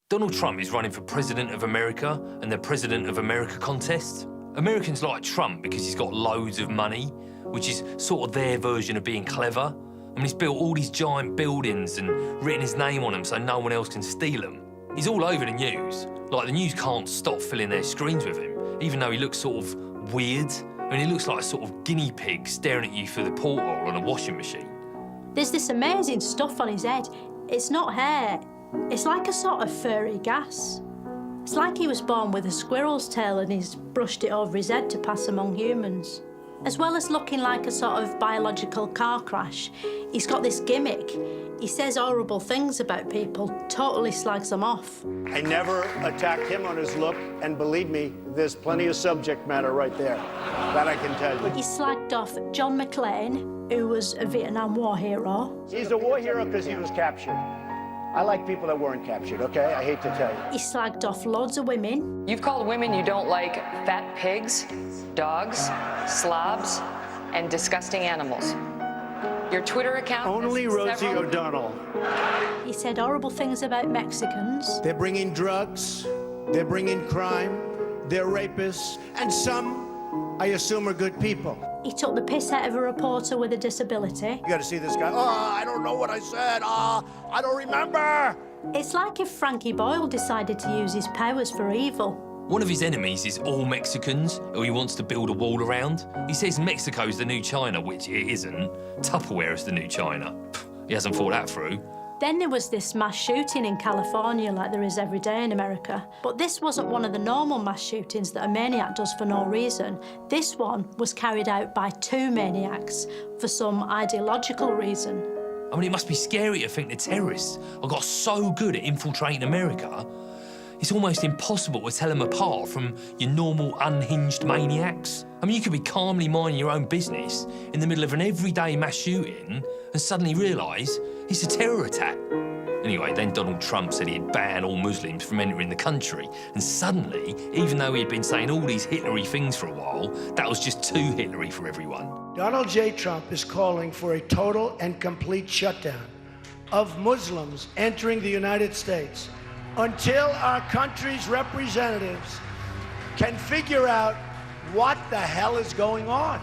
Donald Trump is running for President of America and the President of America contest. Americans like Trump because he's got loads of money, which is sort of their version of being clever. I mean, he's built all these giant buildings and written his name on them so no one else can steal them. He's all over the news. Like, the news can't stop filling their screens with him, even though he looks sort of weird. I mean, he looks like a sort of guinea pig staring at you through the porthole on a washing machine. There's this amazing stuff on his head. It's not hair. It's like a sort of furry gas. It's like he was born with a squirrel's tail and he's brushed it over his head to pass among humans. As well as looking like a sort of biological car crash, he's got this gimmick. He says horrible things about people, totally slags them off. I never attacked him on his look, and believe me, there's plenty of subject matter right there. That I can tell you. He slagged off John McClane, who was a Vietnam War hero. He's a war hero because he was captured. I like people that weren't captured, okay? I hate to tell you. He slagged off loads of women. You've called women you don't like fat pigs, dogs, slobs, and disgusting animals. Your Twitter account... Only Rosie O'Donnell. He said horrible things about Mexicans. They're bringing drugs, they're bringing crime, they're rapists, and some, I assume, are good people. He took the piss out of a reporter with a disability. You gotta see this guy. Oh, I don't know what I said. I don't remember. It's like if Frankie Boyle decided to use his powers for evil. One of his enemies is all Mexicans, who he wants to build a wall around. He says Mexico's the new China, which it isn't. Tupperware is the new China. He hasn't thought that through. Then there was this mass shooting in California like there is every day in America. But this wasn't one of the normal mass shootings that a maniac does for no reason. This one was carried out by two maniacs for some ideological reason. I mean, it must be scary to think the terrorists have got so good at infiltrating America, it's almost impossible to tell them apart from your normal unhinged maniacs. I mean, you could be calmly minding your own business in the middle of an everyday mass shooting and suddenly realise it's a terror attack. Anyway, then Donald Trump said he'd ban all Muslims from entering the country, and suddenly, even though he'd been saying all these Hitlery things for a while, that was just too Hitlery for everyone. Donald J. Trump is calling for a total and complete shutdown of Muslims entering the United States until our country's representatives can figure out what the hell is going on.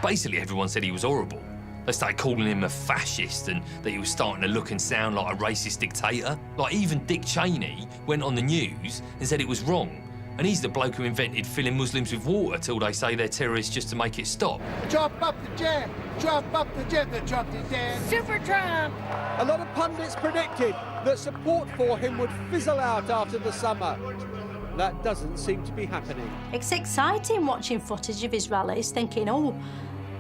Basically, everyone said he was horrible. They started calling him a fascist and that he was starting to look and sound like a racist dictator. Like, even Dick Cheney went on the news and said it was wrong. And he's the bloke who invented filling Muslims with water till they say they're terrorists just to make it stop. Chop up the jam, chop up the jam, the Trump is dead. Super Trump! A lot of pundits predicted that support for him would fizzle out after the summer. That doesn't seem to be happening. It's exciting watching footage of his rallies, thinking, oh,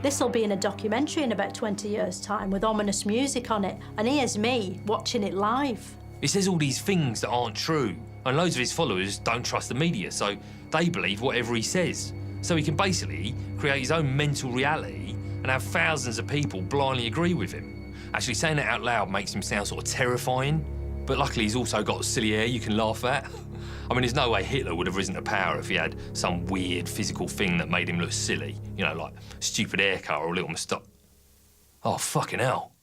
this'll be in a documentary in about 20 years' time with ominous music on it, and here's me watching it live. He says all these things that aren't true, and loads of his followers don't trust the media, so they believe whatever he says. So he can basically create his own mental reality and have thousands of people blindly agree with him. Actually, saying that out loud makes him sound sort of terrifying, but luckily he's also got silly hair you can laugh at. I mean, there's no way Hitler would have risen to power if he had some weird physical thing that made him look silly. You know, like stupid haircut or a little moustache. Oh, fucking hell.